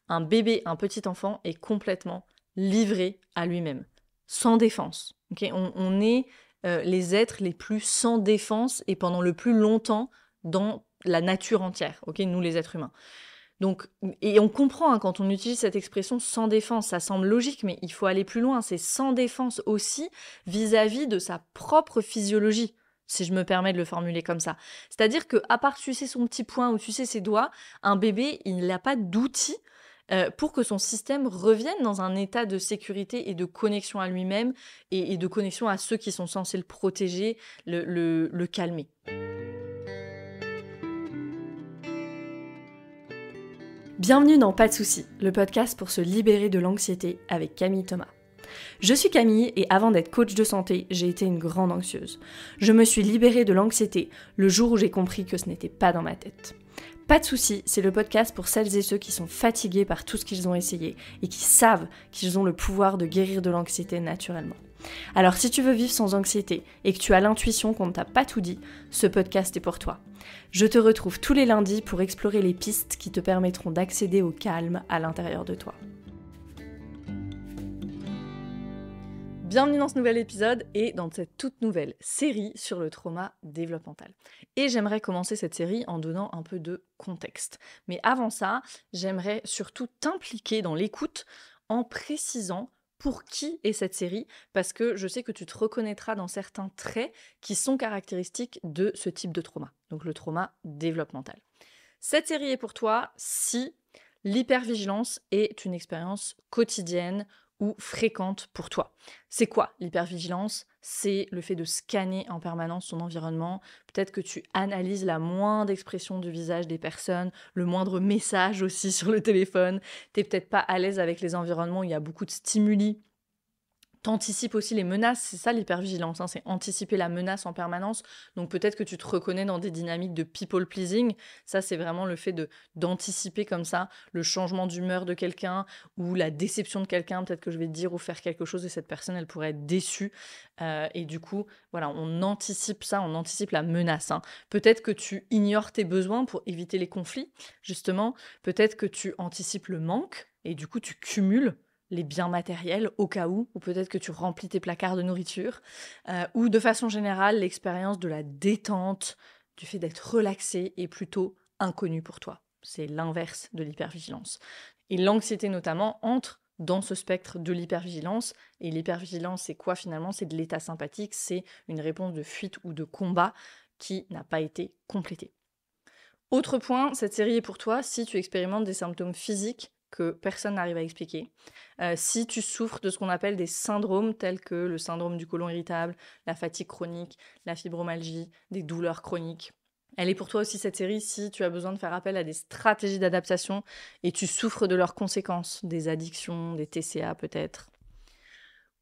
Un bébé, un petit enfant est complètement livré à lui-même, sans défense. Okay, on est les êtres les plus sans défense et pendant le plus longtemps dans la nature entière, okay, nous les êtres humains. Donc, et on comprend quand on utilise cette expression sans défense, ça semble logique, mais il faut aller plus loin. C'est sans défense aussi vis-à-vis de sa propre physiologie, si je me permets de le formuler comme ça. C'est-à-dire que, à part sucer son petit poing ou sucer ses doigts, un bébé, il n'a pas d'outils pour que son système revienne dans un état de sécurité et de connexion à lui-même et de connexion à ceux qui sont censés le protéger, le calmer. Bienvenue dans Pas de soucis, le podcast pour se libérer de l'anxiété avec Camille Thomas. Je suis Camille et avant d'être coach de santé, j'ai été une grande anxieuse. Je me suis libérée de l'anxiété le jour où j'ai compris que ce n'était pas dans ma tête. Pas de soucis, c'est le podcast pour celles et ceux qui sont fatigués par tout ce qu'ils ont essayé et qui savent qu'ils ont le pouvoir de guérir de l'anxiété naturellement. Alors si tu veux vivre sans anxiété et que tu as l'intuition qu'on ne t'a pas tout dit, ce podcast est pour toi. Je te retrouve tous les lundis pour explorer les pistes qui te permettront d'accéder au calme à l'intérieur de toi. Bienvenue dans ce nouvel épisode et dans cette toute nouvelle série sur le trauma développemental. Et j'aimerais commencer cette série en donnant un peu de contexte. Mais avant ça, j'aimerais surtout t'impliquer dans l'écoute en précisant pour qui est cette série, parce que je sais que tu te reconnaîtras dans certains traits qui sont caractéristiques de ce type de trauma, donc le trauma développemental. Cette série est pour toi si l'hypervigilance est une expérience quotidienne ou fréquente pour toi. C'est quoi l'hypervigilance ? C'est le fait de scanner en permanence ton environnement. Peut-être que tu analyses la moindre expression du visage des personnes, le moindre message aussi sur le téléphone. T'es peut-être pas à l'aise avec les environnements où il y a beaucoup de stimuli. T'anticipes aussi les menaces, c'est ça l'hypervigilance, c'est anticiper la menace en permanence. Donc peut-être que tu te reconnais dans des dynamiques de people pleasing. Ça, c'est vraiment le fait d'anticiper comme ça le changement d'humeur de quelqu'un ou la déception de quelqu'un. Peut-être que je vais dire ou faire quelque chose et cette personne, elle pourrait être déçue. Et du coup, voilà, on anticipe ça, on anticipe la menace. Peut-être que tu ignores tes besoins pour éviter les conflits, justement. Peut-être que tu anticipes le manque et du coup, tu cumules les biens matériels au cas où, ou peut-être que tu remplis tes placards de nourriture, ou de façon générale, l'expérience de la détente, du fait d'être relaxé est plutôt inconnue pour toi. C'est l'inverse de l'hypervigilance. Et l'anxiété notamment entre dans ce spectre de l'hypervigilance. Et l'hypervigilance, c'est quoi finalement ? C'est de l'état sympathique, c'est une réponse de fuite ou de combat qui n'a pas été complétée. Autre point, cette série est pour toi si tu expérimentes des symptômes physiques que personne n'arrive à expliquer. Si tu souffres de ce qu'on appelle des syndromes tels que le syndrome du côlon irritable, la fatigue chronique, la fibromyalgie, des douleurs chroniques. Elle est pour toi aussi cette série si tu as besoin de faire appel à des stratégies d'adaptation et tu souffres de leurs conséquences, des addictions, des TCA peut-être.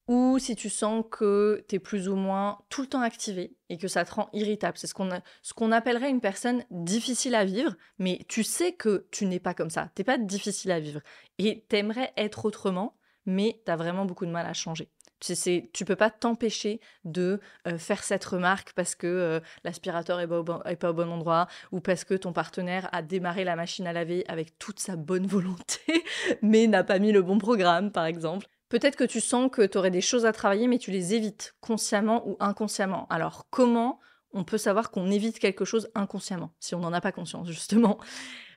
Ou si tu sens que tu es plus ou moins tout le temps activé et que ça te rend irritable. C'est ce qu'on appellerait une personne difficile à vivre, mais tu sais que tu n'es pas comme ça. Tu n'es pas difficile à vivre. Et tu aimerais être autrement, mais tu as vraiment beaucoup de mal à changer. Tu peux pas t'empêcher de faire cette remarque parce que l'aspirateur est pas au bon endroit ou parce que ton partenaire a démarré la machine à laver avec toute sa bonne volonté, mais n'a pas mis le bon programme, par exemple. Peut-être que tu sens que tu aurais des choses à travailler, mais tu les évites, consciemment ou inconsciemment. Alors, comment on peut savoir qu'on évite quelque chose inconsciemment, si on n'en a pas conscience, justement ?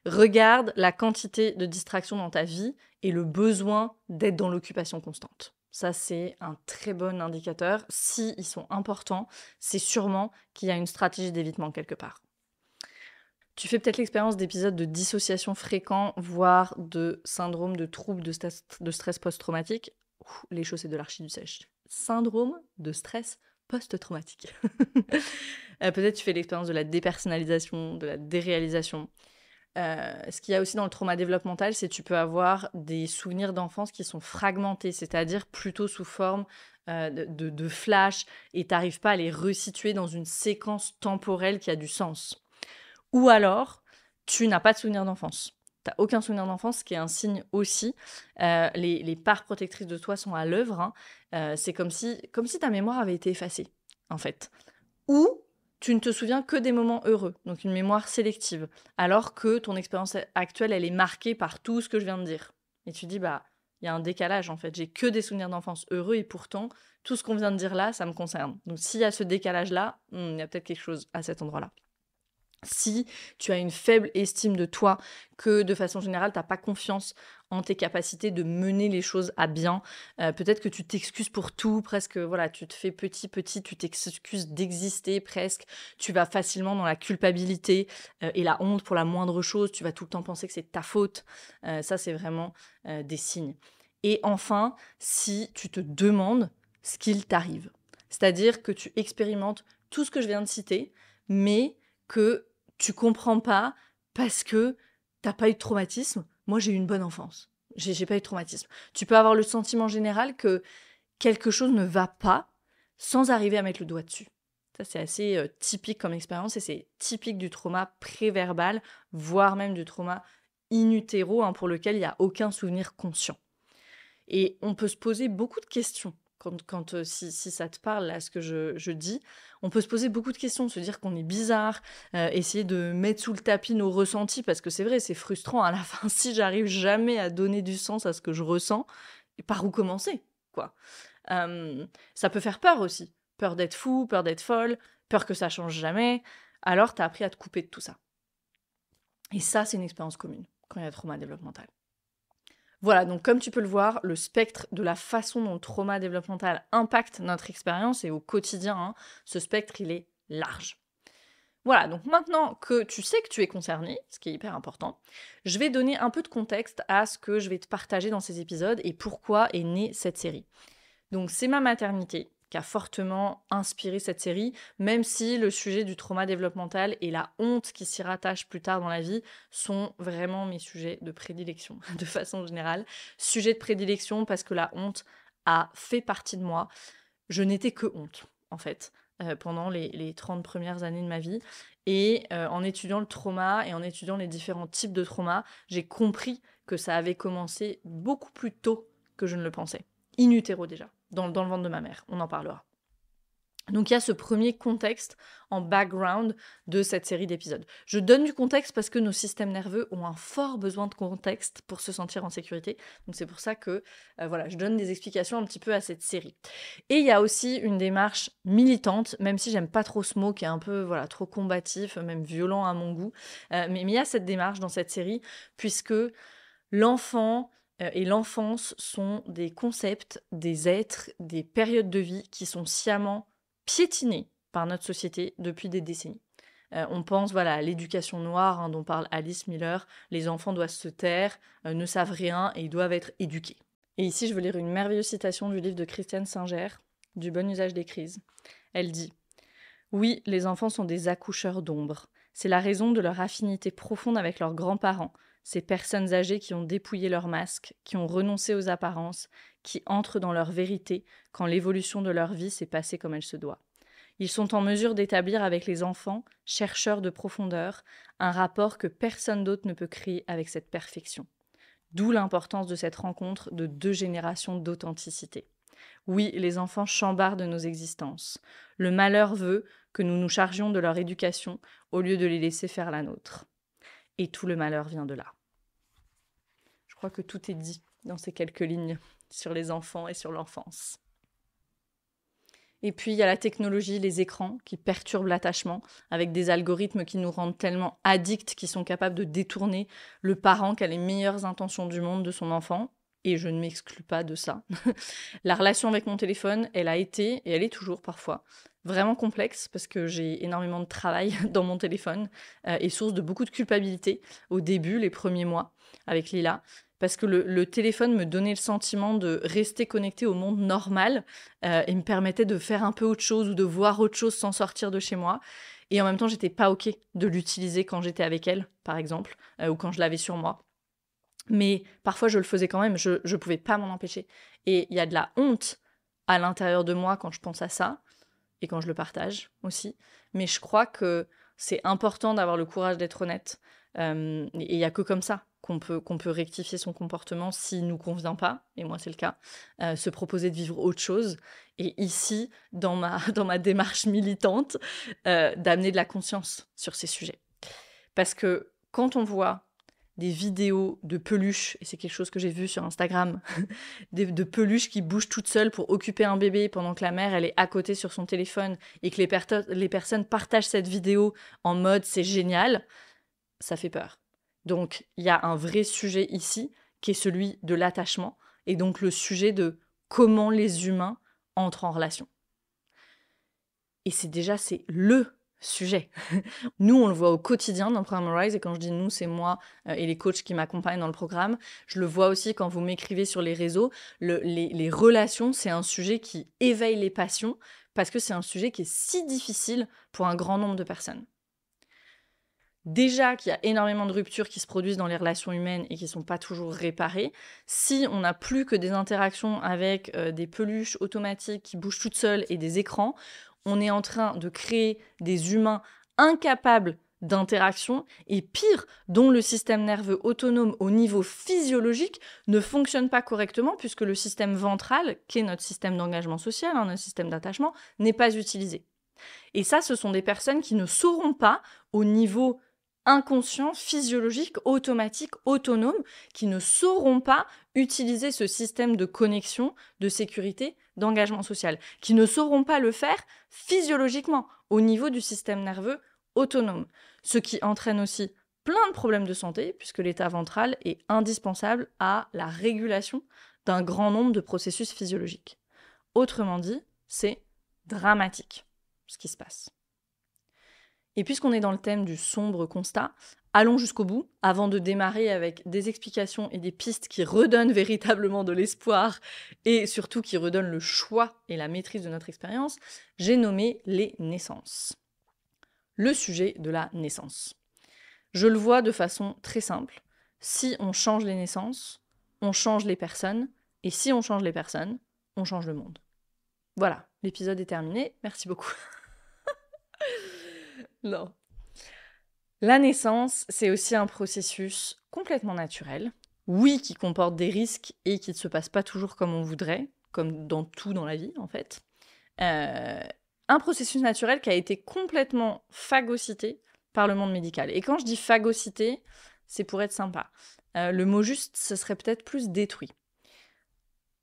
Regarde la quantité de distractions dans ta vie et le besoin d'être dans l'occupation constante. Ça, c'est un très bon indicateur. S'ils sont importants, c'est sûrement qu'il y a une stratégie d'évitement quelque part. Tu fais peut-être l'expérience d'épisodes de dissociation fréquents, voire de syndrome de trouble de stress post-traumatique. Les chaussettes de l'archi du sèche. Syndrome de stress post-traumatique. Peut-être tu fais l'expérience de la dépersonnalisation, de la déréalisation. Ce qu'il y a aussi dans le trauma développemental, c'est que tu peux avoir des souvenirs d'enfance qui sont fragmentés, c'est-à-dire plutôt sous forme de flash, et tu n'arrives pas à les resituer dans une séquence temporelle qui a du sens. Ou alors, tu n'as pas de souvenir d'enfance. Tu n'as aucun souvenir d'enfance, ce qui est un signe aussi. Les parts protectrices de toi sont à l'œuvre. C'est comme si ta mémoire avait été effacée, en fait. Ou tu ne te souviens que des moments heureux, donc une mémoire sélective, alors que ton expérience actuelle, elle est marquée par tout ce que je viens de dire. Et tu dis, bah, il y a un décalage en fait. J'ai que des souvenirs d'enfance heureux et pourtant, tout ce qu'on vient de dire là, ça me concerne. Donc s'il y a ce décalage-là, il y a peut-être quelque chose à cet endroit-là. Si tu as une faible estime de toi, que de façon générale, tu n'as pas confiance en tes capacités de mener les choses à bien, peut-être que tu t'excuses pour tout, presque, voilà, tu te fais petit, tu t'excuses d'exister presque, tu vas facilement dans la culpabilité et la honte pour la moindre chose, tu vas tout le temps penser que c'est ta faute, ça c'est vraiment des signes. Et enfin, si tu te demandes ce qu'il t'arrive, c'est-à-dire que tu expérimentes tout ce que je viens de citer, mais que tu comprends pas parce que t'as pas eu de traumatisme. Moi, j'ai eu une bonne enfance. J'ai pas eu de traumatisme. Tu peux avoir le sentiment général que quelque chose ne va pas sans arriver à mettre le doigt dessus. Ça, c'est assez typique comme expérience et c'est typique du trauma préverbal, voire même du trauma in utero, pour lequel il n'y a aucun souvenir conscient. Et on peut se poser beaucoup de questions si ça te parle, là, ce que je dis, on peut se poser beaucoup de questions, se dire qu'on est bizarre, essayer de mettre sous le tapis nos ressentis, parce que c'est vrai, c'est frustrant à la fin, si j'arrive jamais à donner du sens à ce que je ressens, par où commencer, quoi. Ça peut faire peur aussi, peur d'être fou, peur d'être folle, peur que ça change jamais, alors t'as appris à te couper de tout ça. Et ça, c'est une expérience commune, quand il y a trauma développemental. Voilà, donc comme tu peux le voir, le spectre de la façon dont le trauma développemental impacte notre expérience et au quotidien, ce spectre, il est large. Voilà, donc maintenant que tu sais que tu es concerné, ce qui est hyper important, je vais donner un peu de contexte à ce que je vais te partager dans ces épisodes et pourquoi est née cette série. Donc c'est ma maternité qui a fortement inspiré cette série, même si le sujet du trauma développemental et la honte qui s'y rattache plus tard dans la vie sont vraiment mes sujets de prédilection, de façon générale. Sujet de prédilection parce que la honte a fait partie de moi. Je n'étais que honte, en fait, pendant les 30 premières années de ma vie. Et en étudiant le trauma et en étudiant les différents types de trauma, j'ai compris que ça avait commencé beaucoup plus tôt que je ne le pensais. In utero déjà, dans le ventre de ma mère, on en parlera. Donc il y a ce premier contexte en background de cette série d'épisodes. Je donne du contexte parce que nos systèmes nerveux ont un fort besoin de contexte pour se sentir en sécurité. Donc c'est pour ça que je donne des explications un petit peu à cette série. Et il y a aussi une démarche militante, même si j'aime pas trop ce mot qui est un peu trop combatif, même violent à mon goût. Mais il y a cette démarche dans cette série puisque l'enfant et l'enfance sont des concepts, des êtres, des périodes de vie qui sont sciemment piétinés par notre société depuis des décennies. On pense à l'éducation noire dont parle Alice Miller. Les enfants doivent se taire, ne savent rien et ils doivent être éduqués. Et ici, je veux lire une merveilleuse citation du livre de Christiane Singer, Du bon usage des crises. Elle dit « Oui, les enfants sont des accoucheurs d'ombre. C'est la raison de leur affinité profonde avec leurs grands-parents, ces personnes âgées qui ont dépouillé leur masque, qui ont renoncé aux apparences, qui entrent dans leur vérité quand l'évolution de leur vie s'est passée comme elle se doit. Ils sont en mesure d'établir avec les enfants, chercheurs de profondeur, un rapport que personne d'autre ne peut créer avec cette perfection. D'où l'importance de cette rencontre de 2 générations d'authenticité. Oui, les enfants chambardent nos existences. Le malheur veut que nous nous chargions de leur éducation au lieu de les laisser faire la nôtre. Et tout le malheur vient de là. » Je crois que tout est dit dans ces quelques lignes sur les enfants et sur l'enfance. Et puis, il y a la technologie, les écrans qui perturbent l'attachement avec des algorithmes qui nous rendent tellement addicts qu'ils sont capables de détourner le parent qui a les meilleures intentions du monde de son enfant. Et je ne m'exclus pas de ça. La relation avec mon téléphone, elle a été, et elle est toujours parfois, vraiment complexe parce que j'ai énormément de travail dans mon téléphone et source de beaucoup de culpabilité au début, les premiers mois, avec Lila. Parce que le téléphone me donnait le sentiment de rester connecté au monde normal et me permettait de faire un peu autre chose ou de voir autre chose sans sortir de chez moi. Et en même temps, j'étais pas OK de l'utiliser quand j'étais avec elle, par exemple, ou quand je l'avais sur moi. Mais parfois, je le faisais quand même, je pouvais pas m'en empêcher. Et il y a de la honte à l'intérieur de moi quand je pense à ça, et quand je le partage aussi. Mais je crois que c'est important d'avoir le courage d'être honnête. Et il n'y a que comme ça qu'on peut rectifier son comportement s'il ne nous convient pas, et moi c'est le cas, se proposer de vivre autre chose. Et ici, dans ma démarche militante, d'amener de la conscience sur ces sujets. Parce que quand on voit des vidéos de peluches, et c'est quelque chose que j'ai vu sur Instagram, de peluches qui bougent toutes seules pour occuper un bébé pendant que la mère, elle est à côté sur son téléphone et que les personnes partagent cette vidéo en mode c'est génial, ça fait peur. Donc, il y a un vrai sujet ici qui est celui de l'attachement et donc le sujet de comment les humains entrent en relation. Et c'est le sujet. Nous, on le voit au quotidien dans le programme Rise, et quand je dis nous, c'est moi et les coachs qui m'accompagnent dans le programme. Je le vois aussi quand vous m'écrivez sur les réseaux. Les relations, c'est un sujet qui éveille les passions parce que c'est un sujet qui est si difficile pour un grand nombre de personnes. Déjà qu'il y a énormément de ruptures qui se produisent dans les relations humaines et qui ne sont pas toujours réparées, si on n'a plus que des interactions avec des peluches automatiques qui bougent toutes seules et des écrans, on est en train de créer des humains incapables d'interaction et pire, dont le système nerveux autonome au niveau physiologique ne fonctionne pas correctement puisque le système ventral, qui est notre système d'engagement social, notre système d'attachement, n'est pas utilisé. Et ça, ce sont des personnes qui ne sauront pas au niveau inconscient, physiologique, automatique, autonome, qui ne sauront pas utiliser ce système de connexion, de sécurité, d'engagement social, qui ne sauront pas le faire physiologiquement au niveau du système nerveux autonome, ce qui entraîne aussi plein de problèmes de santé, puisque l'état ventral est indispensable à la régulation d'un grand nombre de processus physiologiques. Autrement dit, c'est dramatique ce qui se passe. Et puisqu'on est dans le thème du sombre constat, allons jusqu'au bout, avant de démarrer avec des explications et des pistes qui redonnent véritablement de l'espoir et surtout qui redonnent le choix et la maîtrise de notre expérience, j'ai nommé les naissances. Le sujet de la naissance. Je le vois de façon très simple. Si on change les naissances, on change les personnes, et si on change les personnes, on change le monde. Voilà, l'épisode est terminé, merci beaucoup. Non. La naissance, c'est aussi un processus complètement naturel, oui, qui comporte des risques et qui ne se passe pas toujours comme on voudrait, comme dans tout dans la vie en fait. Un processus naturel qui a été complètement phagocyté par le monde médical. Et quand je dis phagocyté, c'est pour être sympa. Le mot juste, ce serait peut-être plus détruit.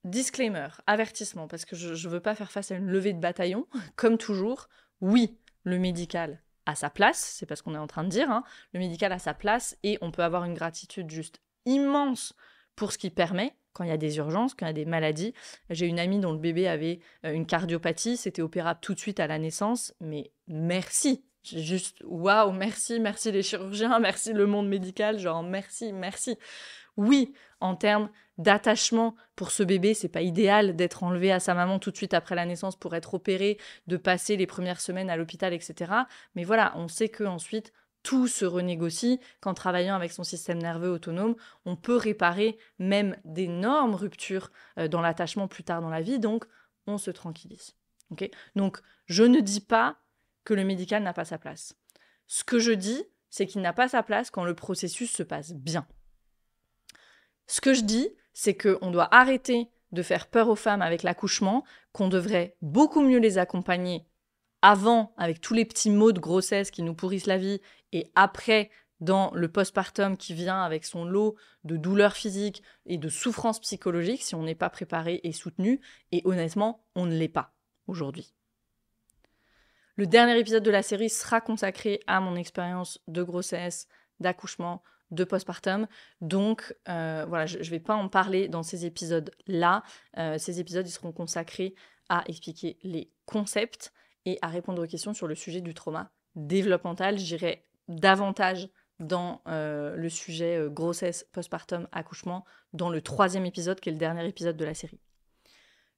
Disclaimer, avertissement, parce que je ne veux pas faire face à une levée de bataillon. Comme toujours, oui, le médical a sa place, c'est pas ce qu'on est en train de dire, hein. Le médical a sa place et on peut avoir une gratitude juste immense pour ce qu'il permet quand il y a des urgences, quand il y a des maladies. J'ai une amie dont le bébé avait une cardiopathie, c'était opérable tout de suite à la naissance, mais merci. Juste, waouh, merci les chirurgiens, merci le monde médical, genre merci. Oui, en termes d'attachement pour ce bébé, c'est pas idéal d'être enlevé à sa maman tout de suite après la naissance pour être opéré, de passer les premières semaines à l'hôpital, etc. Mais voilà, on sait qu'ensuite, tout se renégocie. Qu'en travaillant avec son système nerveux autonome, on peut réparer même d'énormes ruptures dans l'attachement plus tard dans la vie, donc on se tranquillise. Okay ? Donc, je ne dis pas que le médical n'a pas sa place. Ce que je dis, c'est qu'il n'a pas sa place quand le processus se passe bien. Ce que je dis, c'est qu'on doit arrêter de faire peur aux femmes avec l'accouchement, qu'on devrait beaucoup mieux les accompagner avant avec tous les petits maux de grossesse qui nous pourrissent la vie et après dans le postpartum qui vient avec son lot de douleurs physiques et de souffrances psychologiques si on n'est pas préparé et soutenu. Et honnêtement, on ne l'est pas aujourd'hui. Le dernier épisode de la série sera consacré à mon expérience de grossesse, d'accouchement, de postpartum. Donc, voilà, je ne vais pas en parler dans ces épisodes-là. Ces épisodes, ils seront consacrés à expliquer les concepts et à répondre aux questions sur le sujet du trauma développemental. J'irai davantage dans le sujet grossesse, postpartum, accouchement, dans le 3e épisode, qui est le dernier épisode de la série.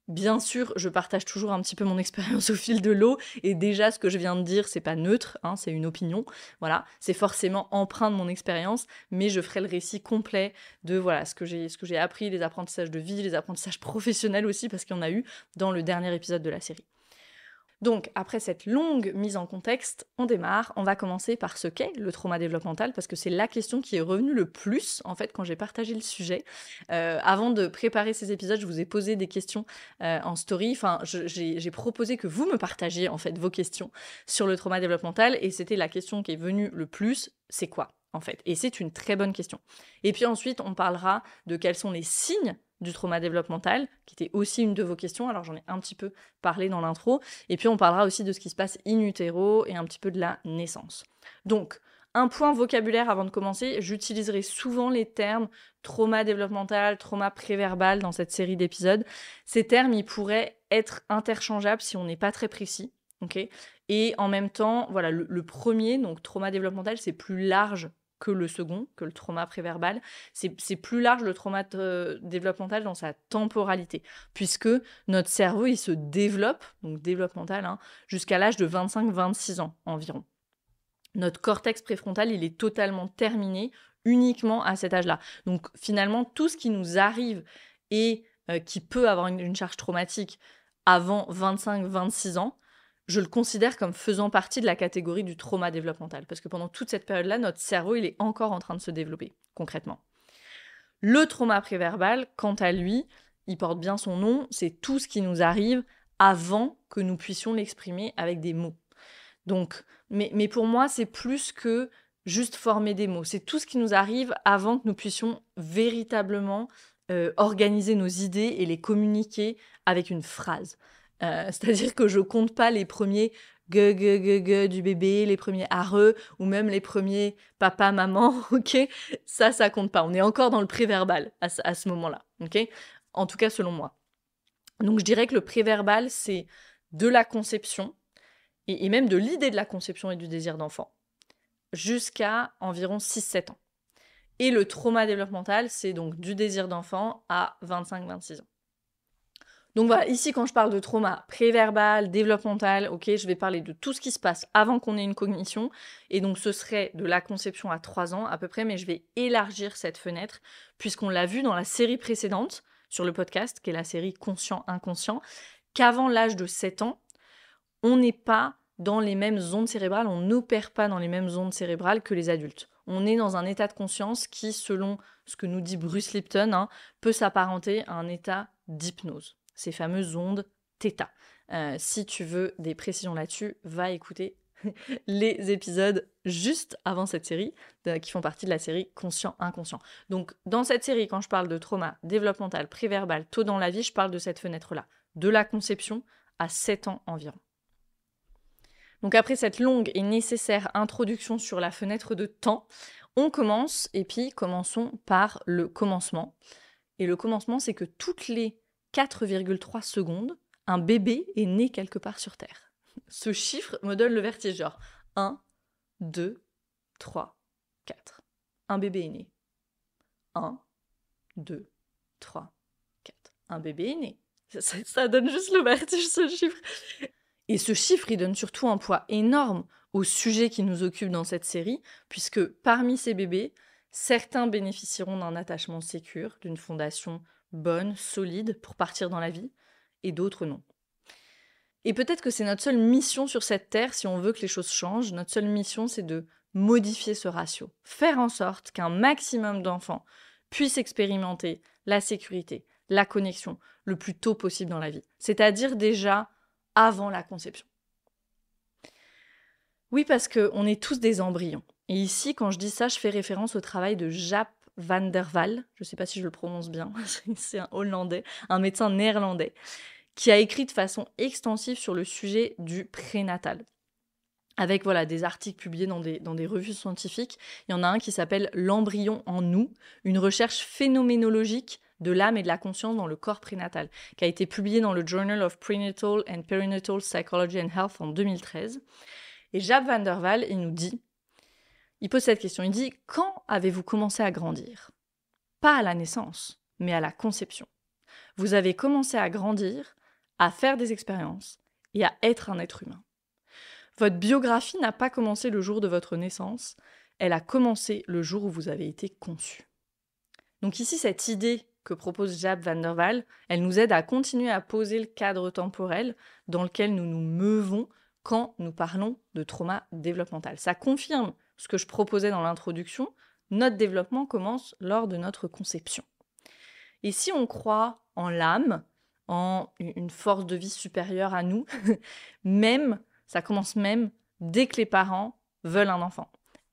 Bien sûr, je partage toujours un petit peu mon expérience au fil de l'eau, et déjà, ce que je viens de dire, c'est pas neutre, hein, c'est une opinion, voilà, c'est forcément empreint de mon expérience, mais je ferai le récit complet de voilà ce que j'ai appris, les apprentissages de vie, les apprentissages professionnels aussi, parce qu'il y en a eu dans le dernier épisode de la série. Donc, après cette longue mise en contexte, on démarre. On va commencer par ce qu'est le trauma développemental, parce que c'est la question qui est revenue le plus, en fait, quand j'ai partagé le sujet. Avant de préparer ces épisodes, je vous ai posé des questions en story. Enfin, j'ai proposé que vous me partagiez, en fait, vos questions sur le trauma développemental, et c'était la question qui est venue le plus, c'est quoi ? en fait? Et c'est une très bonne question. Et puis ensuite, on parlera de quels sont les signes du trauma développemental, qui était aussi une de vos questions. Alors, j'en ai un petit peu parlé dans l'intro. Et puis, on parlera aussi de ce qui se passe in utero et un petit peu de la naissance. Donc, un point vocabulaire avant de commencer, j'utiliserai souvent les termes trauma développemental, trauma préverbal dans cette série d'épisodes. Ces termes, ils pourraient être interchangeables si on n'est pas très précis. Okay, et en même temps, voilà, le premier, donc trauma développemental, c'est plus large que le second, que le trauma préverbal. C'est plus large le trauma développemental dans sa temporalité, puisque notre cerveau, il se développe, donc développemental, hein, jusqu'à l'âge de 25-26 ans environ. Notre cortex préfrontal, il est totalement terminé uniquement à cet âge-là. Donc finalement, tout ce qui nous arrive et qui peut avoir une charge traumatique avant 25-26 ans, je le considère comme faisant partie de la catégorie du trauma développemental. Parce que pendant toute cette période-là, notre cerveau, il est encore en train de se développer, concrètement. Le trauma préverbal, quant à lui, il porte bien son nom, c'est tout ce qui nous arrive avant que nous puissions l'exprimer avec des mots. Donc, mais pour moi, c'est plus que juste former des mots. C'est tout ce qui nous arrive avant que nous puissions véritablement organiser nos idées et les communiquer avec une phrase. C'est-à-dire que je compte pas les premiers gue du bébé, les premiers areux, ou même les premiers papa, maman, ok? Ça compte pas. On est encore dans le préverbal à ce moment-là, ok? En tout cas, selon moi. Donc, je dirais que le préverbal, c'est de la conception, et même de l'idée de la conception et du désir d'enfant, jusqu'à environ 6-7 ans. Et le trauma développemental, c'est donc du désir d'enfant à 25-26 ans. Donc voilà, ici quand je parle de trauma préverbal, développemental, ok, je vais parler de tout ce qui se passe avant qu'on ait une cognition, et donc ce serait de la conception à 3 ans à peu près, mais je vais élargir cette fenêtre, puisqu'on l'a vu dans la série précédente sur le podcast, qui est la série Conscient-Inconscient, qu'avant l'âge de 7 ans, on n'est pas dans les mêmes ondes cérébrales, on n'opère pas dans les mêmes ondes cérébrales que les adultes. On est dans un état de conscience qui, selon ce que nous dit Bruce Lipton, hein, peut s'apparenter à un état d'hypnose. Ces fameuses ondes θ. Si tu veux des précisions là-dessus, va écouter les épisodes juste avant cette série, qui font partie de la série Conscient-Inconscient. Donc, dans cette série, quand je parle de trauma développemental, préverbal, tôt dans la vie, je parle de cette fenêtre-là, de la conception à 7 ans environ. Donc après cette longue et nécessaire introduction sur la fenêtre de temps, on commence, et puis commençons par le commencement. Et le commencement, c'est que toutes les 4,3 secondes, un bébé est né quelque part sur Terre. Ce chiffre me donne le vertige, genre 1, 2, 3, 4. Un bébé est né. 1, 2, 3, 4. Un bébé est né. Ça donne juste le vertige, ce chiffre. Et ce chiffre, il donne surtout un poids énorme au sujet qui nous occupe dans cette série, puisque parmi ces bébés, certains bénéficieront d'un attachement sécure, d'une fondation bonne, solide, pour partir dans la vie, et d'autres non. Et peut-être que c'est notre seule mission sur cette terre, si on veut que les choses changent, notre seule mission, c'est de modifier ce ratio, faire en sorte qu'un maximum d'enfants puissent expérimenter la sécurité, la connexion, le plus tôt possible dans la vie. C'est-à-dire déjà avant la conception. Oui, parce qu'on est tous des embryons. Et ici, quand je dis ça, je fais référence au travail de Jaap van der Wal, je ne sais pas si je le prononce bien, c'est un Hollandais, un médecin néerlandais, qui a écrit de façon extensive sur le sujet du prénatal. Avec des articles publiés dans des revues scientifiques. Il y en a un qui s'appelle « L'embryon en nous », une recherche phénoménologique de l'âme et de la conscience dans le corps prénatal, qui a été publié dans le Journal of Prenatal and Perinatal Psychology and Health en 2013. Et Jaap van der Wal, il pose cette question, il dit « Quand avez-vous commencé à grandir ?» Pas à la naissance, mais à la conception. Vous avez commencé à grandir, à faire des expériences et à être un être humain. Votre biographie n'a pas commencé le jour de votre naissance, elle a commencé le jour où vous avez été conçu. Donc ici, cette idée que propose Jaap van der Wal, elle nous aide à continuer à poser le cadre temporel dans lequel nous nous meuvons quand nous parlons de trauma développemental. Ça confirme ce que je proposais dans l'introduction, notre développement commence lors de notre conception. Et si on croit en l'âme, en une force de vie supérieure à nous, ça commence même dès que les parents veulent un enfant.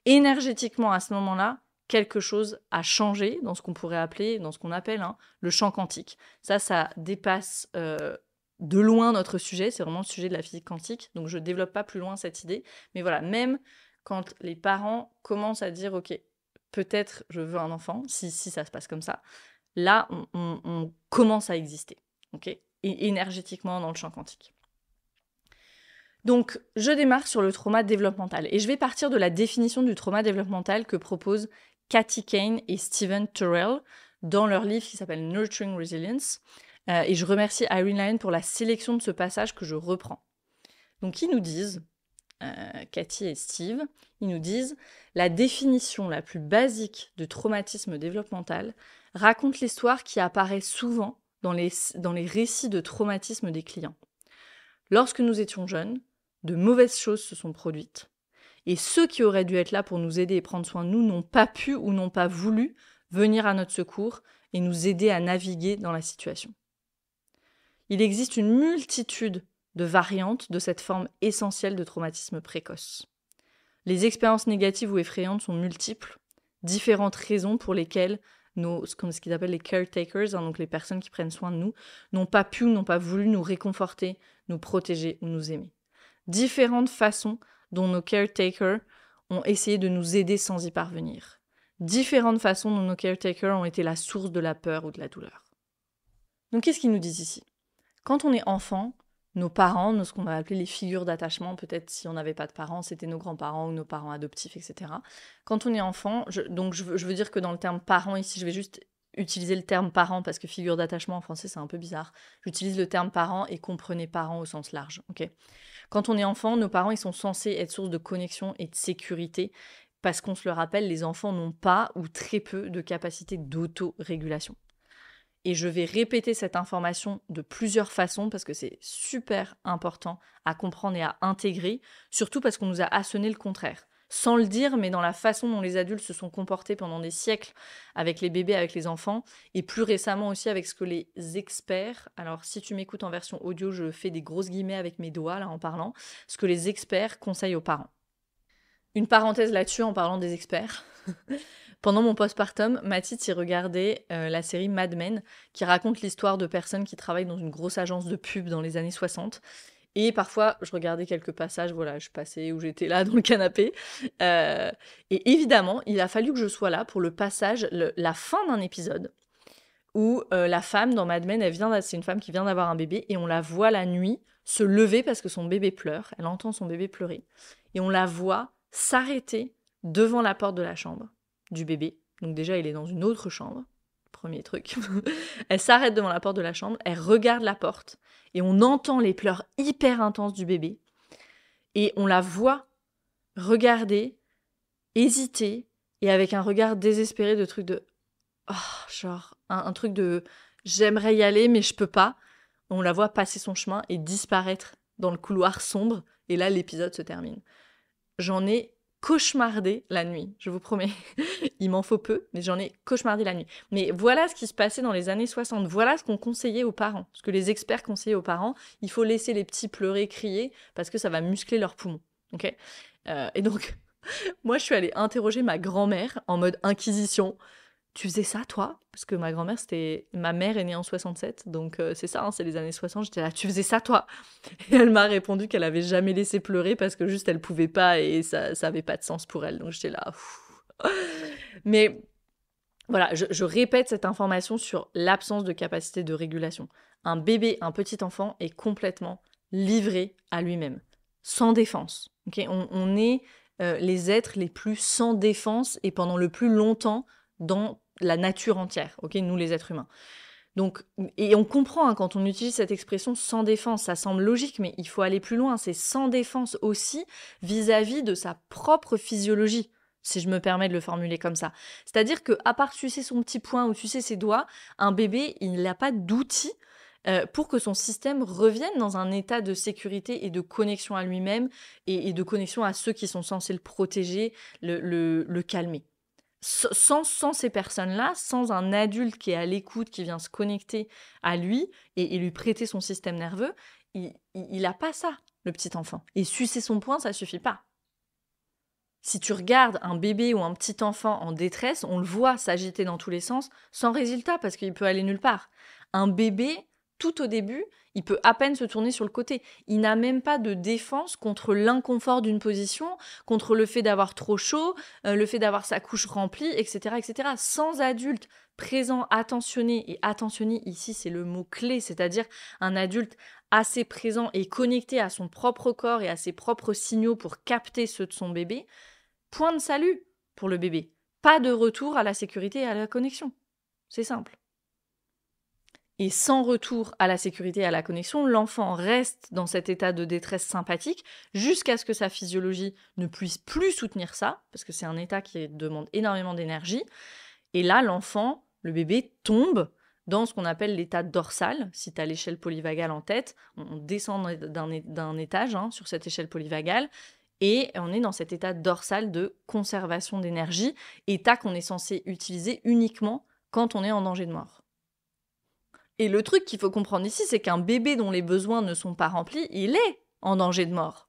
Énergétiquement, à ce moment-là, quelque chose a changé dans ce qu'on pourrait appeler, dans ce qu'on appelle le champ quantique. Ça dépasse de loin notre sujet, c'est vraiment le sujet de la physique quantique, donc je ne développe pas plus loin cette idée. Mais voilà, même quand les parents commencent à dire « Ok, peut-être je veux un enfant, si ça se passe comme ça », là, on commence à exister, ok, et énergétiquement dans le champ quantique. Donc, je démarre sur le trauma développemental et je vais partir de la définition du trauma développemental que proposent Kathy Kane et Stephen Turrell dans leur livre qui s'appelle Nurturing Resilience. Et je remercie Irene Lyon pour la sélection de ce passage que je reprends. Donc, ils nous disent, Kathy et Steve, ils nous disent « La définition la plus basique de traumatisme développemental raconte l'histoire qui apparaît souvent dans les récits de traumatisme des clients. Lorsque nous étions jeunes, de mauvaises choses se sont produites. Et ceux qui auraient dû être là pour nous aider et prendre soin de nous n'ont pas pu ou n'ont pas voulu venir à notre secours et nous aider à naviguer dans la situation. Il existe une multitude de variantes de cette forme essentielle de traumatisme précoce. Les expériences négatives ou effrayantes sont multiples, différentes raisons pour lesquelles ce qu'ils appellent les caretakers, donc les personnes qui prennent soin de nous, n'ont pas pu ou n'ont pas voulu nous réconforter, nous protéger ou nous aimer. Différentes façons dont nos caretakers ont essayé de nous aider sans y parvenir. Différentes façons dont nos caretakers ont été la source de la peur ou de la douleur. Donc qu'est-ce qu'ils nous disent ici ? Quand on est enfant, nos parents, ce qu'on va appeler les figures d'attachement, peut-être si on n'avait pas de parents, c'était nos grands-parents ou nos parents adoptifs, etc. Quand on est enfant, je veux dire que dans le terme parents ici, je vais juste utiliser le terme parent parce que figure d'attachement en français c'est un peu bizarre. J'utilise le terme parent et comprenez parents au sens large. Okay. Quand on est enfant, nos parents ils sont censés être source de connexion et de sécurité parce qu'on se le rappelle, les enfants n'ont pas ou très peu de capacité d'autorégulation. Et je vais répéter cette information de plusieurs façons parce que c'est super important à comprendre et à intégrer, surtout parce qu'on nous a asséné le contraire. Sans le dire, mais dans la façon dont les adultes se sont comportés pendant des siècles avec les bébés, avec les enfants, et plus récemment aussi avec ce que les experts, alors si tu m'écoutes en version audio, je fais des grosses guillemets avec mes doigts là en parlant, ce que les experts conseillent aux parents. Une parenthèse là-dessus en parlant des experts. Pendant mon postpartum, Mathilde y regardait la série Mad Men, qui raconte l'histoire de personnes qui travaillent dans une grosse agence de pub dans les années 60. Et parfois, je regardais quelques passages, voilà, je passais où j'étais là dans le canapé. Et évidemment, il a fallu que je sois là pour le passage, la fin d'un épisode, où la femme dans Mad Men, c'est une femme qui vient d'avoir un bébé, et on la voit la nuit se lever parce que son bébé pleure. Elle entend son bébé pleurer. Et on la voit s'arrêter devant la porte de la chambre du bébé. Donc déjà, il est dans une autre chambre. Premier truc. Elle s'arrête devant la porte de la chambre, elle regarde la porte et on entend les pleurs hyper intenses du bébé. Et on la voit regarder, hésiter et avec un regard désespéré de truc de... Oh, genre, un truc de... J'aimerais y aller mais je peux pas. On la voit passer son chemin et disparaître dans le couloir sombre. Et là, l'épisode se termine. J'en ai cauchemardé la nuit, je vous promets. Il m'en faut peu, mais j'en ai cauchemardé la nuit. Mais voilà ce qui se passait dans les années 60. Voilà ce qu'on conseillait aux parents. Ce que les experts conseillaient aux parents. Il faut laisser les petits pleurer, crier, parce que ça va muscler leurs poumons. Okay, et donc, moi, je suis allée interroger ma grand-mère en mode inquisition. Tu faisais ça, toi ? Parce que ma grand-mère, ma mère est née en 67, donc c'est ça, c'est les années 60. J'étais là, tu faisais ça, toi ? Et elle m'a répondu qu'elle avait jamais laissé pleurer parce que juste elle pouvait pas et ça avait pas de sens pour elle. Donc j'étais là. Mais voilà, je répète cette information sur l'absence de capacité de régulation. Un bébé, un petit enfant est complètement livré à lui-même, sans défense. Okay, on est les êtres les plus sans défense et pendant le plus longtemps dans la nature entière, okay, nous les êtres humains. Donc, et on comprend quand on utilise cette expression sans défense, ça semble logique, mais il faut aller plus loin. C'est sans défense aussi vis-à-vis de sa propre physiologie, si je me permets de le formuler comme ça. C'est-à-dire qu'à part sucer son petit poing ou sucer ses doigts, un bébé, il n'a pas d'outils pour que son système revienne dans un état de sécurité et de connexion à lui-même et de connexion à ceux qui sont censés le protéger, le calmer. Sans ces personnes-là, sans un adulte qui est à l'écoute, qui vient se connecter à lui et lui prêter son système nerveux, il n'a pas ça, le petit enfant. Et sucer son poing, ça suffit pas. Si tu regardes un bébé ou un petit enfant en détresse, on le voit s'agiter dans tous les sens sans résultat parce qu'il peut aller nulle part. Un bébé, tout au début, il peut à peine se tourner sur le côté. Il n'a même pas de défense contre l'inconfort d'une position, contre le fait d'avoir trop chaud, le fait d'avoir sa couche remplie, etc., etc. Sans adulte présent, attentionné, et attentionné ici c'est le mot clé, c'est-à-dire un adulte assez présent et connecté à son propre corps et à ses propres signaux pour capter ceux de son bébé, point de salut pour le bébé. Pas de retour à la sécurité et à la connexion. C'est simple. Et sans retour à la sécurité et à la connexion, l'enfant reste dans cet état de détresse sympathique jusqu'à ce que sa physiologie ne puisse plus soutenir ça, parce que c'est un état qui demande énormément d'énergie. Et là, l'enfant, le bébé, tombe dans ce qu'on appelle l'état dorsal. Si tu as l'échelle polyvagale en tête, on descend d'un étage sur cette échelle polyvagale, et on est dans cet état dorsal de conservation d'énergie, état qu'on est censé utiliser uniquement quand on est en danger de mort. Et le truc qu'il faut comprendre ici, c'est qu'un bébé dont les besoins ne sont pas remplis, il est en danger de mort.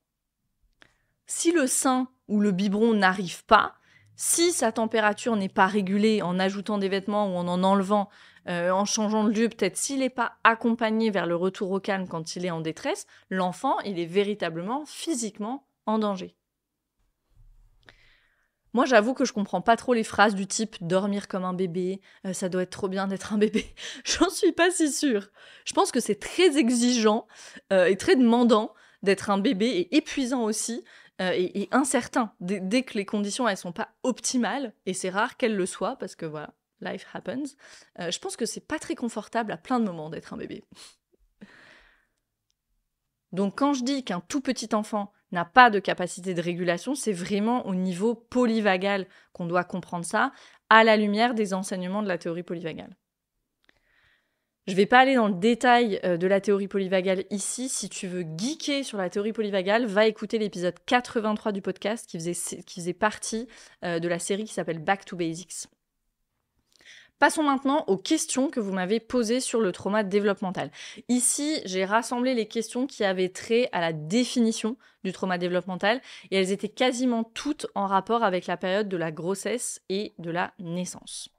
Si le sein ou le biberon n'arrive pas, si sa température n'est pas régulée en ajoutant des vêtements ou en enlevant, en changeant de lieu, peut-être s'il n'est pas accompagné vers le retour au calme quand il est en détresse, l'enfant, il est véritablement, physiquement en danger. Moi, j'avoue que je comprends pas trop les phrases du type « dormir comme un bébé »,« ça doit être trop bien d'être un bébé ». J'en suis pas si sûre. Je pense que c'est très exigeant et très demandant d'être un bébé et épuisant aussi et incertain. Dès que les conditions, elles sont pas optimales, et c'est rare qu'elles le soient parce que voilà, life happens, je pense que c'est pas très confortable à plein de moments d'être un bébé. Donc quand je dis qu'un tout petit enfant n'a pas de capacité de régulation, c'est vraiment au niveau polyvagal qu'on doit comprendre ça, à la lumière des enseignements de la théorie polyvagale. Je ne vais pas aller dans le détail de la théorie polyvagale ici. Si tu veux geeker sur la théorie polyvagale, va écouter l'épisode 83 du podcast qui faisait partie de la série qui s'appelle Back to Basics. Passons maintenant aux questions que vous m'avez posées sur le trauma développemental. Ici, j'ai rassemblé les questions qui avaient trait à la définition du trauma développemental et elles étaient quasiment toutes en rapport avec la période de la grossesse et de la naissance.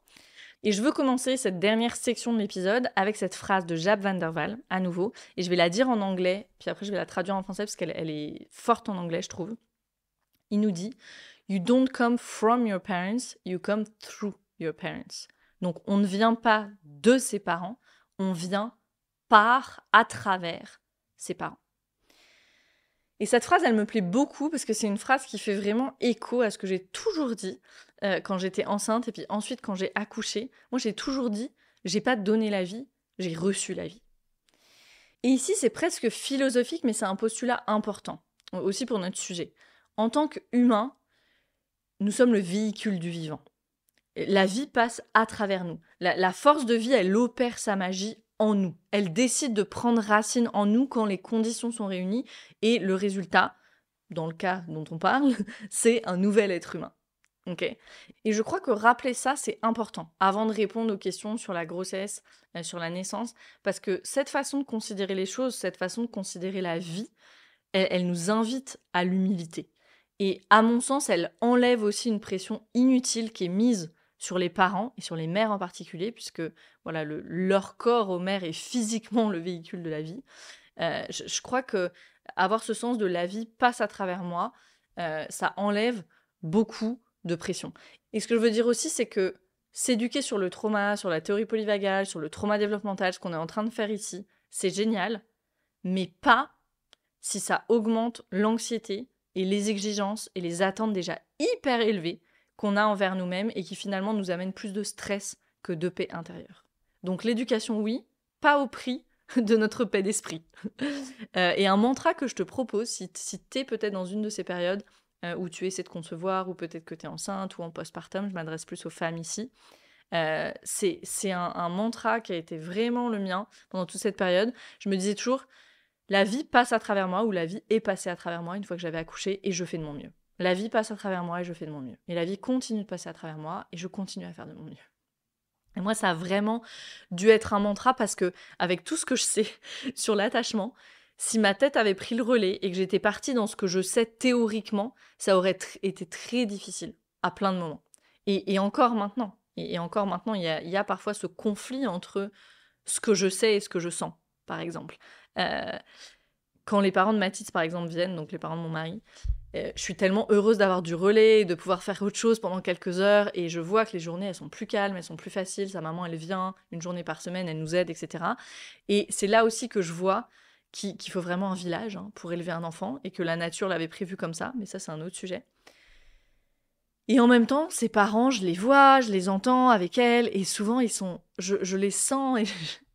Et je veux commencer cette dernière section de l'épisode avec cette phrase de Jaap van der Wal, à nouveau, et je vais la dire en anglais, puis après je vais la traduire en français parce qu'elle est forte en anglais, je trouve. Il nous dit « You don't come from your parents, you come through your parents ». Donc, on ne vient pas de ses parents, on vient à travers ses parents. Et cette phrase, elle me plaît beaucoup parce que c'est une phrase qui fait vraiment écho à ce que j'ai toujours dit quand j'étais enceinte et puis ensuite quand j'ai accouché. Moi, j'ai toujours dit, j'ai pas donné la vie, j'ai reçu la vie. Et ici, c'est presque philosophique, mais c'est un postulat important, aussi pour notre sujet. En tant qu'humain, nous sommes le véhicule du vivant. La vie passe à travers nous. La force de vie, elle opère sa magie en nous. Elle décide de prendre racine en nous quand les conditions sont réunies et le résultat, dans le cas dont on parle, c'est un nouvel être humain. Okay. Et je crois que rappeler ça, c'est important avant de répondre aux questions sur la grossesse, sur la naissance, parce que cette façon de considérer les choses, cette façon de considérer la vie, elle nous invite à l'humilité. Et à mon sens, elle enlève aussi une pression inutile qui est mise sur les parents et sur les mères en particulier, puisque voilà, leur corps aux mères est physiquement le véhicule de la vie. Je crois que avoir ce sens de la vie passe à travers moi, ça enlève beaucoup de pression. Et ce que je veux dire aussi, c'est que s'éduquer sur le trauma, sur la théorie polyvagale, sur le trauma développemental, ce qu'on est en train de faire ici, c'est génial, mais pas si ça augmente l'anxiété et les exigences et les attentes déjà hyper élevées qu'on a envers nous-mêmes et qui finalement nous amènent plus de stress que de paix intérieure. Donc l'éducation, oui, pas au prix de notre paix d'esprit. Et un mantra que je te propose, si tu es peut-être dans une de ces périodes où tu essaies de concevoir, ou peut-être que tu es enceinte ou en postpartum, je m'adresse plus aux femmes ici, c'est un mantra qui a été vraiment le mien pendant toute cette période. Je me disais toujours, la vie passe à travers moi, ou la vie est passée à travers moi une fois que j'avais accouché, et je fais de mon mieux. La vie passe à travers moi et je fais de mon mieux. Et la vie continue de passer à travers moi et je continue à faire de mon mieux. Et moi, ça a vraiment dû être un mantra parce que, avec tout ce que je sais sur l'attachement, Si ma tête avait pris le relais et que j'étais partie dans ce que je sais théoriquement, ça aurait été très difficile à plein de moments. Et encore maintenant. Et encore maintenant, il y a parfois ce conflit entre ce que je sais et ce que je sens, par exemple. Euh, Quand les parents de Mathis, par exemple, viennent, donc les parents de mon mari, je suis tellement heureuse d'avoir du relais, de pouvoir faire autre chose pendant quelques heures, et je vois que les journées, elles sont plus calmes, elles sont plus faciles, sa maman, elle vient une journée par semaine, elle nous aide, etc. Et c'est là aussi que je vois qu'il faut vraiment un village pour élever un enfant, et que la nature l'avait prévu comme ça, mais ça, c'est un autre sujet. Et en même temps, ses parents, je les vois, je les entends avec elle, et souvent, je les sens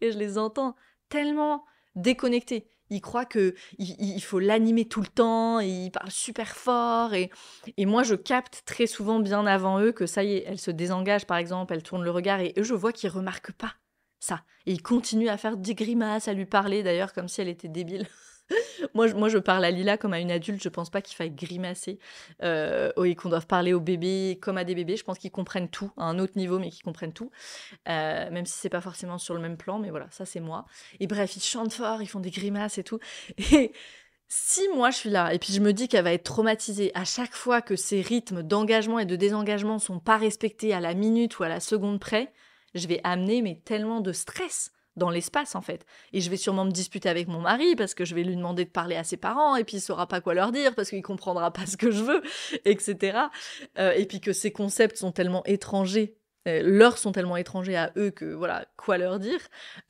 et je les entends tellement déconnectés. Ils croient que il faut l'animer tout le temps, et ils parlent super fort, et moi, je capte très souvent bien avant eux que ça y est, elle se désengage, par exemple, elle tourne le regard, et eux, je vois qu'ils remarquent pas ça. Et ils continuent à faire des grimaces, à lui parler, d'ailleurs, comme si elle était débile. Moi, je parle à Lila comme à une adulte, je pense pas qu'il faille grimacer et qu'on doive parler aux bébés comme à des bébés. Je pense qu'ils comprennent tout, à un autre niveau, mais qu'ils comprennent tout. Même si c'est pas forcément sur le même plan, mais voilà, ça c'est moi. Et bref, ils chantent fort, ils font des grimaces et tout. Et si moi je suis là, et puis je me dis qu'elle va être traumatisée à chaque fois que ces rythmes d'engagement et de désengagement sont pas respectés à la minute ou à la seconde près, je vais amener mais tellement de stress dans l'espace en fait. Et je vais sûrement me disputer avec mon mari parce que je vais lui demander de parler à ses parents et puis il saura pas quoi leur dire parce qu'il comprendra pas ce que je veux, etc. Et puis que ces concepts sont tellement étrangers, leurs sont tellement étrangers à eux que voilà, quoi leur dire.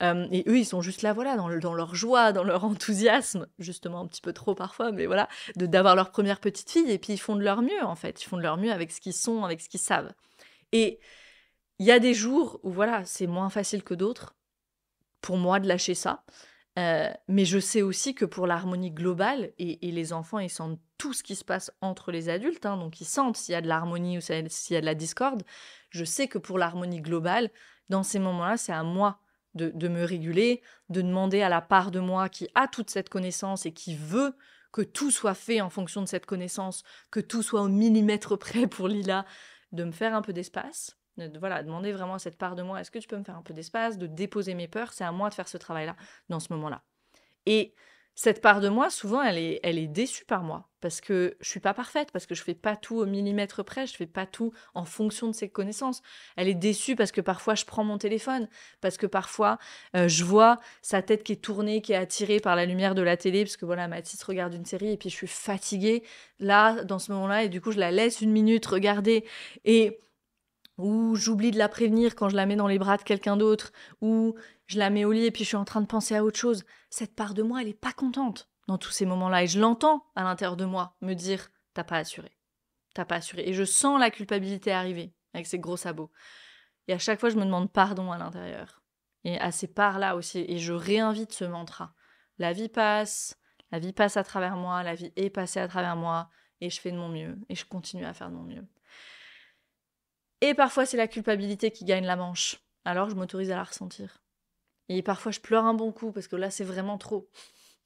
Et eux, ils sont juste là, voilà, dans leur joie, dans leur enthousiasme, justement un petit peu trop parfois, mais voilà, d'avoir leur première petite fille, et puis ils font de leur mieux, en fait. Ils font de leur mieux avec ce qu'ils sont, avec ce qu'ils savent. Et il y a des jours où, voilà, c'est moins facile que d'autres, pour moi, de lâcher ça. Mais je sais aussi que pour l'harmonie globale, et les enfants, ils sentent tout ce qui se passe entre les adultes, donc ils sentent s'il y a de l'harmonie ou s'il y a de la discorde. Je sais que pour l'harmonie globale, dans ces moments-là, c'est à moi de me réguler, de demander à la part de moi qui a toute cette connaissance et qui veut que tout soit fait en fonction de cette connaissance, que tout soit au millimètre près pour Lila, de me faire un peu d'espace. Voilà, demander vraiment à cette part de moi, est-ce que tu peux me faire un peu d'espace, de déposer mes peurs, c'est à moi de faire ce travail-là dans ce moment-là. Et cette part de moi, souvent, elle est déçue par moi, parce que je suis pas parfaite, parce que je fais pas tout au millimètre près, je fais pas tout en fonction de ses connaissances. Elle est déçue parce que parfois je prends mon téléphone, parce que parfois je vois sa tête qui est tournée, qui est attirée par la lumière de la télé, parce que voilà, Mathis regarde une série et puis je suis fatiguée là, dans ce moment-là, et du coup je la laisse une minute regarder, et ou j'oublie de la prévenir quand je la mets dans les bras de quelqu'un d'autre, ou je la mets au lit et puis je suis en train de penser à autre chose. Cette part de moi, elle est pas contente dans tous ces moments-là, et je l'entends à l'intérieur de moi me dire « t'as pas assuré, t'as pas assuré ». Et je sens la culpabilité arriver avec ses gros sabots. Et à chaque fois, je me demande pardon à l'intérieur. Et à ces parts-là aussi, et je réinvite ce mantra. La vie passe à travers moi, la vie est passée à travers moi, et je fais de mon mieux, et je continue à faire de mon mieux. Et parfois, c'est la culpabilité qui gagne la manche. Alors, je m'autorise à la ressentir. Et parfois, je pleure un bon coup, parce que là, c'est vraiment trop.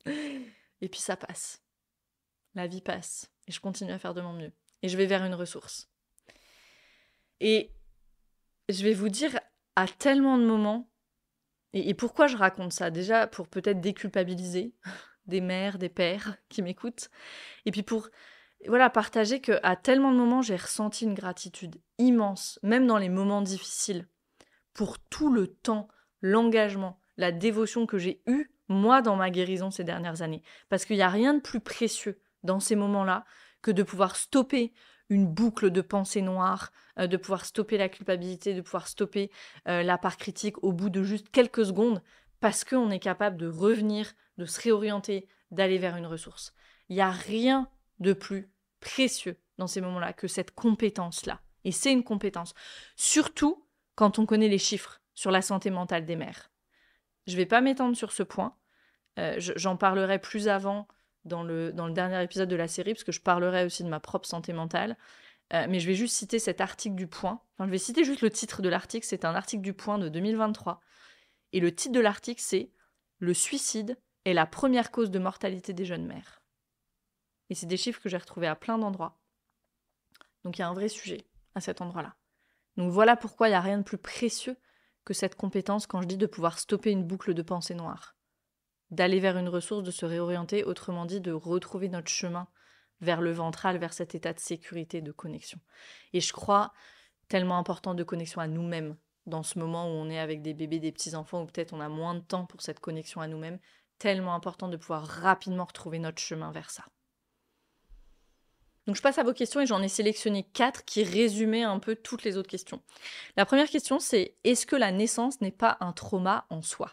Et puis, ça passe. La vie passe. Et je continue à faire de mon mieux. Et je vais vers une ressource. Et je vais vous dire, à tellement de moments, et pourquoi je raconte ça? Déjà, pour peut-être déculpabiliser des mères, des pères qui m'écoutent. Et puis pour voilà, partager qu'à tellement de moments, j'ai ressenti une gratitude immense, même dans les moments difficiles, pour tout le temps, l'engagement, la dévotion que j'ai eue, moi, dans ma guérison ces dernières années. Parce qu'il n'y a rien de plus précieux dans ces moments-là que de pouvoir stopper une boucle de pensée noire, de pouvoir stopper la culpabilité, de pouvoir stopper la part critique au bout de juste quelques secondes, parce qu'on est capable de revenir, de se réorienter, d'aller vers une ressource. Il n'y a rien de plus précieux dans ces moments-là que cette compétence-là. Et c'est une compétence. Surtout quand on connaît les chiffres sur la santé mentale des mères. Je ne vais pas m'étendre sur ce point. J'en parlerai plus avant dans le dernier épisode de la série, parce que je parlerai aussi de ma propre santé mentale. Mais je vais juste citer cet article du Point. Enfin, je vais citer juste le titre de l'article. C'est un article du Point de 2023. Et le titre de l'article, c'est « Le suicide est la première cause de mortalité des jeunes mères ». Et c'est des chiffres que j'ai retrouvés à plein d'endroits. Donc il y a un vrai sujet à cet endroit-là. Donc voilà pourquoi il n'y a rien de plus précieux que cette compétence quand je dis de pouvoir stopper une boucle de pensée noire. d'aller vers une ressource, de se réorienter, autrement dit, de retrouver notre chemin vers le ventral, vers cet état de sécurité, de connexion. Et je crois tellement important de connexion à nous-mêmes dans ce moment où on est avec des bébés, des petits-enfants, ou peut-être on a moins de temps pour cette connexion à nous-mêmes, tellement important de pouvoir rapidement retrouver notre chemin vers ça. Donc je passe à vos questions et j'en ai sélectionné 4 qui résumaient un peu toutes les autres questions. La première question, c'est: est-ce que la naissance n'est pas un trauma en soi ?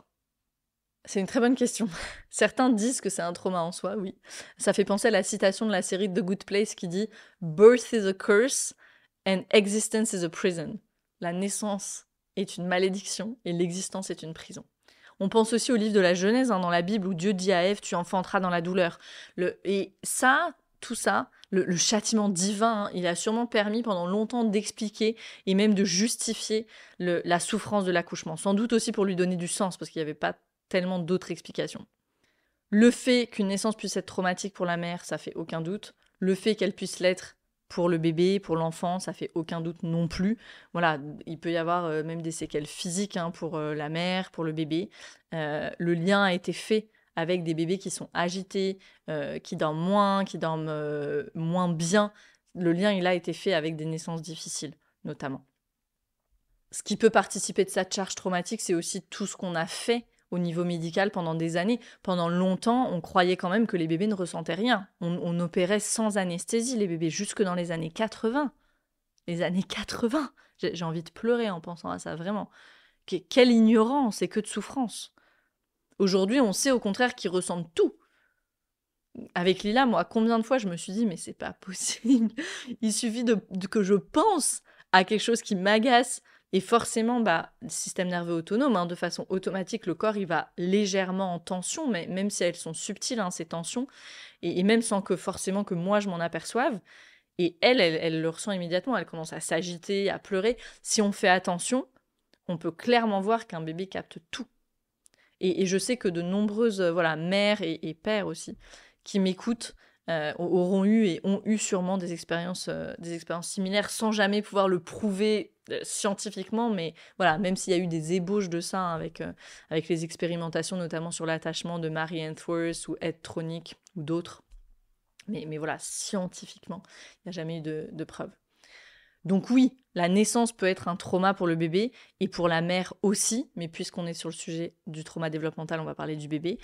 C'est une très bonne question. Certains disent que c'est un trauma en soi, oui. Ça fait penser à la citation de la série The Good Place qui dit « Birth is a curse and existence is a prison ». La naissance est une malédiction et l'existence est une prison. On pense aussi au livre de la Genèse, dans la Bible, où Dieu dit à Ève « Tu enfanteras dans la douleur ». Et ça, tout ça, le châtiment divin, il a sûrement permis pendant longtemps d'expliquer et même de justifier la souffrance de l'accouchement. Sans doute aussi pour lui donner du sens, parce qu'il n'y avait pas tellement d'autres explications. Le fait qu'une naissance puisse être traumatique pour la mère, ça fait aucun doute. Le fait qu'elle puisse l'être pour le bébé, pour l'enfant, ça fait aucun doute non plus. Voilà, il peut y avoir même des séquelles physiques pour la mère, pour le bébé. Le lien a été fait avec des bébés qui sont agités, qui dorment moins bien. Le lien, il a été fait avec des naissances difficiles, notamment. Ce qui peut participer de cette charge traumatique, c'est aussi tout ce qu'on a fait au niveau médical pendant des années. Pendant longtemps, on croyait quand même que les bébés ne ressentaient rien. On opérait sans anesthésie les bébés, jusque dans les années 80. Les années 80 ! J'ai envie de pleurer en pensant à ça, vraiment. Quelle ignorance et que de souffrance. Aujourd'hui, on sait au contraire qu'ils ressentent tout. Avec Lila, moi, combien de fois je me suis dit « mais c'est pas possible ». Il suffit que je pense à quelque chose qui m'agace. Et forcément, le système nerveux autonome, de façon automatique, le corps, il va légèrement en tension, mais même si elles sont subtiles, ces tensions, et même sans que forcément que moi, je m'en aperçoive. Et elle le ressent immédiatement, elle commence à s'agiter, à pleurer. Si on fait attention, on peut clairement voir qu'un bébé capte tout. Et je sais que de nombreuses mères et pères aussi qui m'écoutent auront eu et ont eu sûrement des expériences similaires sans jamais pouvoir le prouver scientifiquement, mais voilà, même s'il y a eu des ébauches de ça avec les expérimentations, notamment sur l'attachement de Mary Ainsworth ou Ed Tronick ou d'autres. Mais voilà, scientifiquement, il n'y a jamais eu de preuves. Donc oui, la naissance peut être un trauma pour le bébé et pour la mère aussi, mais puisqu'on est sur le sujet du trauma développemental, on va parler du bébé,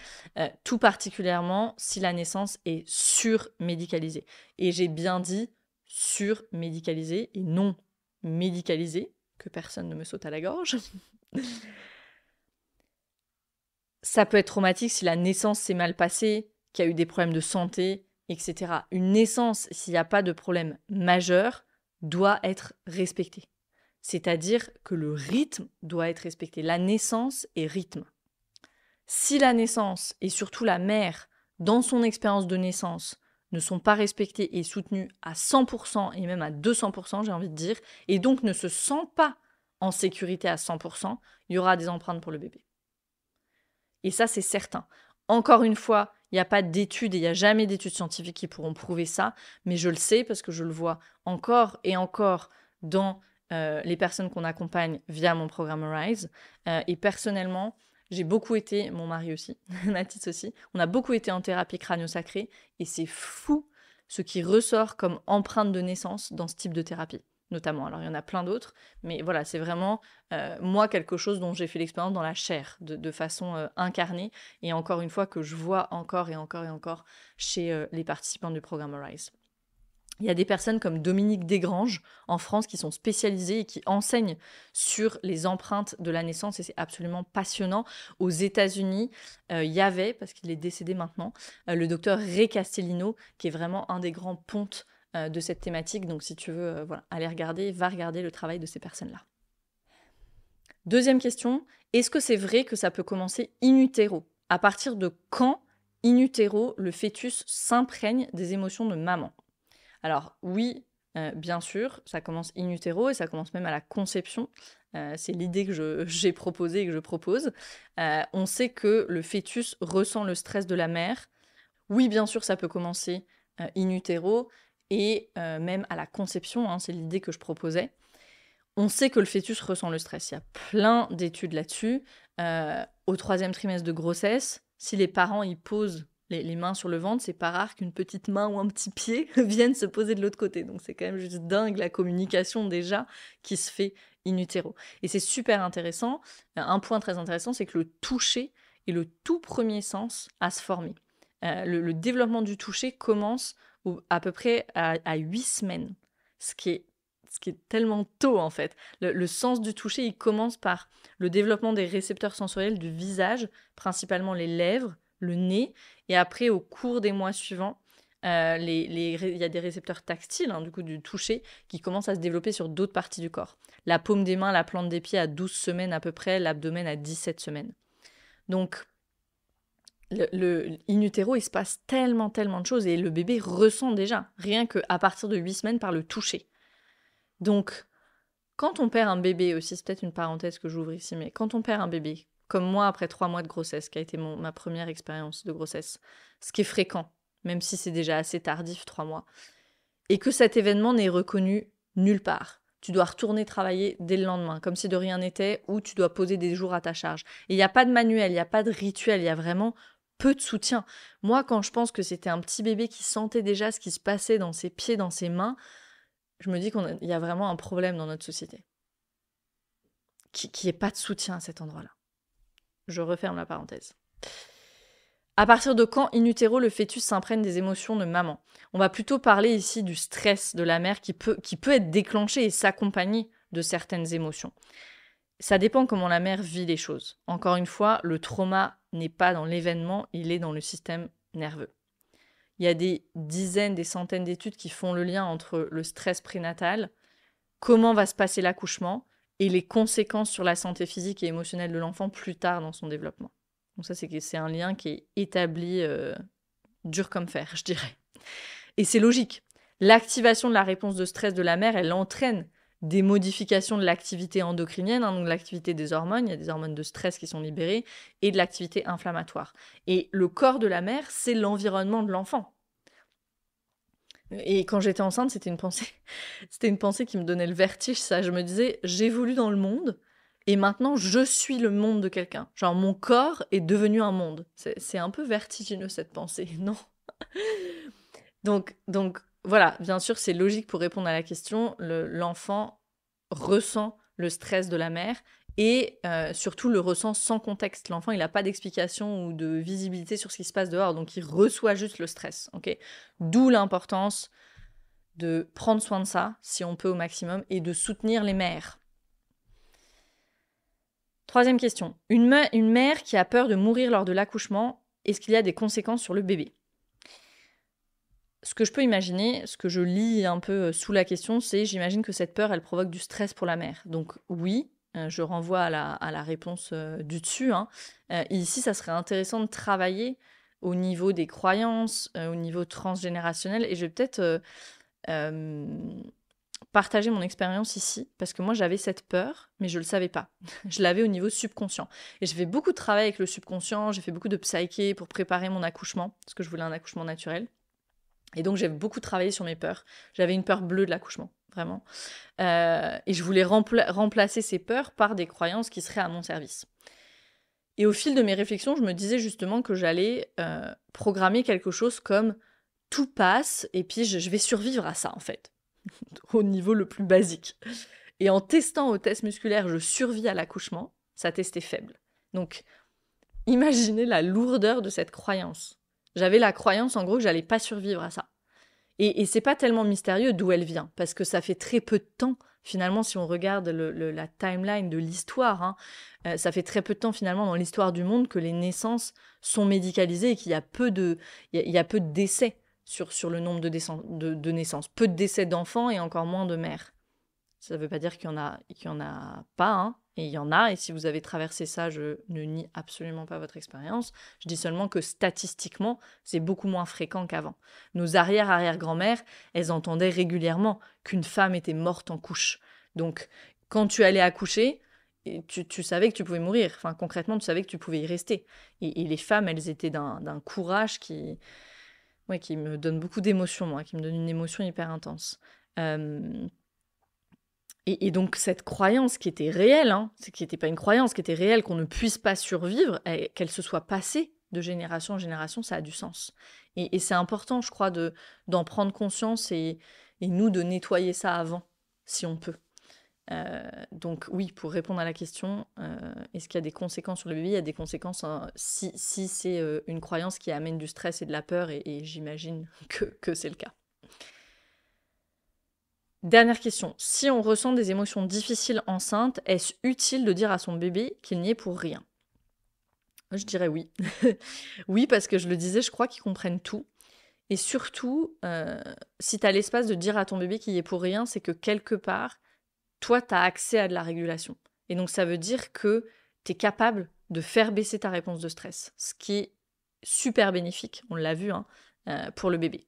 tout particulièrement si la naissance est surmédicalisée. Et j'ai bien dit surmédicalisée et non médicalisée, que personne ne me saute à la gorge. Ça peut être traumatique si la naissance s'est mal passée, qu'il y a eu des problèmes de santé, etc. Une naissance, s'il n'y a pas de problème majeur, doit être respectée. C'est-à-dire que le rythme doit être respecté. La naissance est rythme. Si la naissance, et surtout la mère, dans son expérience de naissance, ne sont pas respectées et soutenues à 100% et même à 200%, j'ai envie de dire, et donc ne se sent pas en sécurité à 100%, il y aura des empreintes pour le bébé. Et ça, c'est certain. Encore une fois, il n'y a pas d'études et il n'y a jamais d'études scientifiques qui pourront prouver ça, mais je le sais parce que je le vois encore et encore dans les personnes qu'on accompagne via mon programme Arise. Et personnellement, j'ai beaucoup été, mon mari aussi, Mathis aussi, on a beaucoup été en thérapie crânio-sacrée et c'est fou ce qui ressort comme empreinte de naissance dans ce type de thérapie. Notamment. Alors, il y en a plein d'autres, mais voilà, c'est vraiment, moi, quelque chose dont j'ai fait l'expérience dans la chair, de façon incarnée, et encore une fois, que je vois encore et encore et encore chez les participants du programme Arise. Il y a des personnes comme Dominique Desgranges, en France, qui sont spécialisées et qui enseignent sur les empreintes de la naissance, et c'est absolument passionnant. Aux États-Unis, il y avait, parce qu'il est décédé maintenant, le docteur Ray Castellino, qui est vraiment un des grands pontes de cette thématique. Donc si tu veux aller regarder, va regarder le travail de ces personnes-là. Deuxième question, est-ce que c'est vrai que ça peut commencer in utero ? À partir de quand, in utero, le fœtus s'imprègne des émotions de maman ? Alors oui, bien sûr, ça commence in utero et ça commence même à la conception. C'est l'idée que j'ai proposée et que je propose. On sait que le fœtus ressent le stress de la mère. Oui, bien sûr, ça peut commencer in utero, et même à la conception, c'est l'idée que je proposais. On sait que le fœtus ressent le stress. Il y a plein d'études là-dessus. Au 3e trimestre de grossesse, Si les parents ils posent les mains sur le ventre, c'est pas rare qu'une petite main ou un petit pied vienne se poser de l'autre côté. Donc c'est quand même juste dingue la communication déjà qui se fait in utero. Et c'est super intéressant. Un point très intéressant, c'est que le toucher est le tout premier sens à se former. Le développement du toucher commence à peu près à 8 semaines, ce qui est tellement tôt en fait. Le sens du toucher, il commence par le développement des récepteurs sensoriels du visage, principalement les lèvres, le nez, et après au cours des mois suivants, il y a des récepteurs tactiles, du coup du toucher, qui commencent à se développer sur d'autres parties du corps. La paume des mains, la plante des pieds à 12 semaines à peu près, l'abdomen à 17 semaines. Donc, in utero, il se passe tellement de choses et le bébé ressent déjà, rien qu'à partir de 8 semaines par le toucher. Donc, quand on perd un bébé aussi, c'est peut-être une parenthèse que j'ouvre ici, mais quand on perd un bébé, comme moi après 3 mois de grossesse, qui a été ma première expérience de grossesse, ce qui est fréquent, même si c'est déjà assez tardif, 3 mois, et que cet événement n'est reconnu nulle part. Tu dois retourner travailler dès le lendemain, comme si de rien n'était, ou tu dois poser des jours à ta charge. Et il n'y a pas de manuel, il n'y a pas de rituel, il y a vraiment peu de soutien. Moi, quand je pense que c'était un petit bébé qui sentait déjà ce qui se passait dans ses pieds, dans ses mains, je me dis qu'il y a vraiment un problème dans notre société. Qu'il n'y ait pas de soutien à cet endroit-là. Je referme la parenthèse. À partir de quand, in utero, le fœtus s'imprègne des émotions de maman? On va plutôt parler ici du stress de la mère qui peut être déclenché et s'accompagner de certaines émotions. Ça dépend comment la mère vit les choses. Encore une fois, le trauma n'est pas dans l'événement, il est dans le système nerveux. Il y a des dizaines, des centaines d'études qui font le lien entre le stress prénatal, comment va se passer l'accouchement et les conséquences sur la santé physique et émotionnelle de l'enfant plus tard dans son développement. Donc ça, c'est un lien qui est établi dur comme fer, je dirais. Et c'est logique. L'activation de la réponse de stress de la mère, elle entraîne des modifications de l'activité endocrinienne, donc l'activité des hormones, il y a des hormones de stress qui sont libérées, et de l'activité inflammatoire. Et le corps de la mère, c'est l'environnement de l'enfant. Et quand j'étais enceinte, c'était une pensée qui me donnait le vertige, ça. Je me disais, j'évolue dans le monde, et maintenant, je suis le monde de quelqu'un. Genre, mon corps est devenu un monde. C'est un peu vertigineux, cette pensée, non? Donc, voilà, bien sûr, c'est logique pour répondre à la question. L'enfant ressent le stress de la mère et surtout le ressent sans contexte. L'enfant, il n'a pas d'explication ou de visibilité sur ce qui se passe dehors, donc il reçoit juste le stress. Okay, d'où l'importance de prendre soin de ça, si on peut au maximum, et de soutenir les mères. Troisième question. Une mère qui a peur de mourir lors de l'accouchement, est-ce qu'il y a des conséquences sur le bébé? Ce que je peux imaginer, ce que je lis un peu sous la question, c'est j'imagine que cette peur, elle provoque du stress pour la mère. Donc oui, je renvoie à la réponse du dessus. Ici, ça serait intéressant de travailler au niveau des croyances, au niveau transgénérationnel. Et je vais peut-être partager mon expérience ici, parce que moi, j'avais cette peur, mais je ne le savais pas. Je l'avais au niveau subconscient. Et j'ai fait beaucoup de travail avec le subconscient, j'ai fait beaucoup de psyché pour préparer mon accouchement, parce que je voulais un accouchement naturel. Et donc, j'ai beaucoup travaillé sur mes peurs. J'avais une peur bleue de l'accouchement, vraiment. Et je voulais remplacer ces peurs par des croyances qui seraient à mon service. Et au fil de mes réflexions, je me disais justement que j'allais programmer quelque chose comme tout passe et puis je vais survivre à ça, en fait, au niveau le plus basique. Et en testant au test musculaire, je survis à l'accouchement, ça testait faible. Donc, imaginez la lourdeur de cette croyance. J'avais la croyance, en gros, que j'allais pas survivre à ça. Et c'est pas tellement mystérieux d'où elle vient, parce que ça fait très peu de temps, finalement, si on regarde la timeline de l'histoire, ça fait très peu de temps, finalement, dans l'histoire du monde, que les naissances sont médicalisées et qu'il y a peu de décès sur le nombre de naissances. Peu de décès d'enfants et encore moins de mères. Ça ne veut pas dire qu'il y en a pas, et il y en a, et si vous avez traversé ça, je ne nie absolument pas votre expérience. Je dis seulement que statistiquement, c'est beaucoup moins fréquent qu'avant. Nos arrière-arrière-grand-mères, elles entendaient régulièrement qu'une femme était morte en couche. Donc, quand tu allais accoucher, tu savais que tu pouvais mourir. Enfin, concrètement, tu savais que tu pouvais y rester. Et les femmes, elles étaient d'un courage qui me donne beaucoup d'émotions, moi, qui me donne une émotion hyper intense. Et donc cette croyance qui était réelle, qui n'était pas une croyance, qui était réelle, qu'on ne puisse pas survivre, qu'elle se soit passée de génération en génération, ça a du sens. Et c'est important, je crois, d'en prendre conscience et nous de nettoyer ça avant, si on peut. Donc oui, pour répondre à la question, est-ce qu'il y a des conséquences sur le bébé? Il y a des conséquences si c'est une croyance qui amène du stress et de la peur, et j'imagine que c'est le cas. Dernière question, si on ressent des émotions difficiles enceinte, est-ce utile de dire à son bébé qu'il n'y est pour rien? Je dirais oui. Oui, parce que je le disais, je crois qu'ils comprennent tout. Et surtout, si tu as l'espace de dire à ton bébé qu'il y est pour rien, c'est que quelque part, toi, tu as accès à de la régulation. Et donc, ça veut dire que tu es capable de faire baisser ta réponse de stress, ce qui est super bénéfique, on l'a vu, pour le bébé.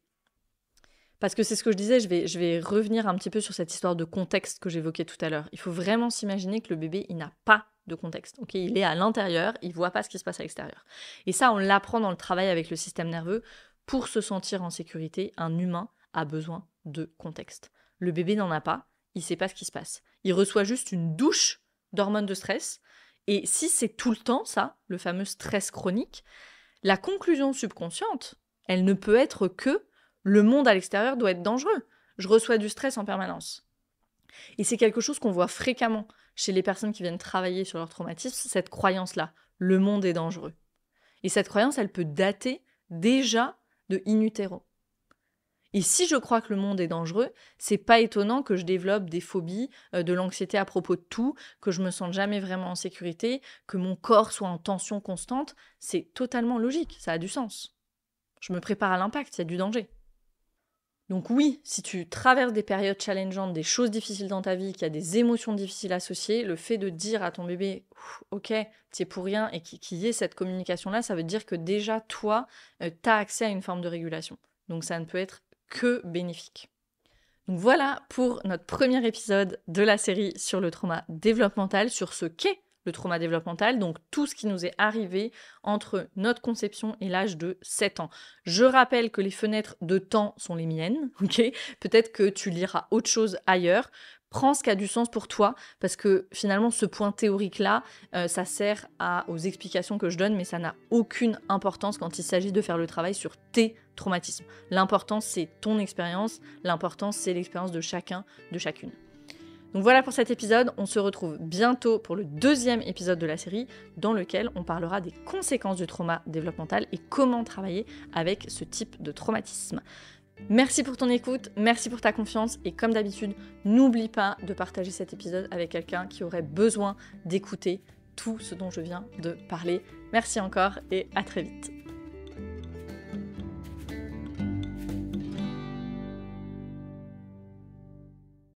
Parce que c'est ce que je disais, je vais revenir un petit peu sur cette histoire de contexte que j'évoquais tout à l'heure. Il faut vraiment s'imaginer que le bébé, il n'a pas de contexte. Okay, il est à l'intérieur, il ne voit pas ce qui se passe à l'extérieur. Et ça, on l'apprend dans le travail avec le système nerveux. Pour se sentir en sécurité, un humain a besoin de contexte. Le bébé n'en a pas, il ne sait pas ce qui se passe. Il reçoit juste une douche d'hormones de stress. Et si c'est tout le temps ça, le fameux stress chronique, la conclusion subconsciente, elle ne peut être que le monde à l'extérieur doit être dangereux. Je reçois du stress en permanence. Et c'est quelque chose qu'on voit fréquemment chez les personnes qui viennent travailler sur leur traumatisme, cette croyance-là, le monde est dangereux. Et cette croyance, elle peut dater déjà de in utero. Et si je crois que le monde est dangereux, c'est pas étonnant que je développe des phobies, de l'anxiété à propos de tout, que je me sente jamais vraiment en sécurité, que mon corps soit en tension constante. C'est totalement logique, ça a du sens. Je me prépare à l'impact, il y a du danger. Donc oui, si tu traverses des périodes challengeantes, des choses difficiles dans ta vie, qu'il y a des émotions difficiles associées, le fait de dire à ton bébé « Ok, t'y es pour rien » et qu'il y ait cette communication-là, ça veut dire que déjà, toi, t'as accès à une forme de régulation. Donc ça ne peut être que bénéfique. Donc voilà pour notre premier épisode de la série sur le trauma développemental, sur ce qu'est le trauma développemental, donc tout ce qui nous est arrivé entre notre conception et l'âge de 7 ans. Je rappelle que les fenêtres de temps sont les miennes, ok ? Peut-être que tu liras autre chose ailleurs. Prends ce qui a du sens pour toi, parce que finalement, ce point théorique-là, ça sert aux explications que je donne, mais ça n'a aucune importance quand il s'agit de faire le travail sur tes traumatismes. L'important, c'est ton expérience, l'important, c'est l'expérience de chacun, de chacune. Donc voilà pour cet épisode, on se retrouve bientôt pour le deuxième épisode de la série dans lequel on parlera des conséquences du trauma développemental et comment travailler avec ce type de traumatisme. Merci pour ton écoute, merci pour ta confiance et comme d'habitude, n'oublie pas de partager cet épisode avec quelqu'un qui aurait besoin d'écouter tout ce dont je viens de parler. Merci encore et à très vite.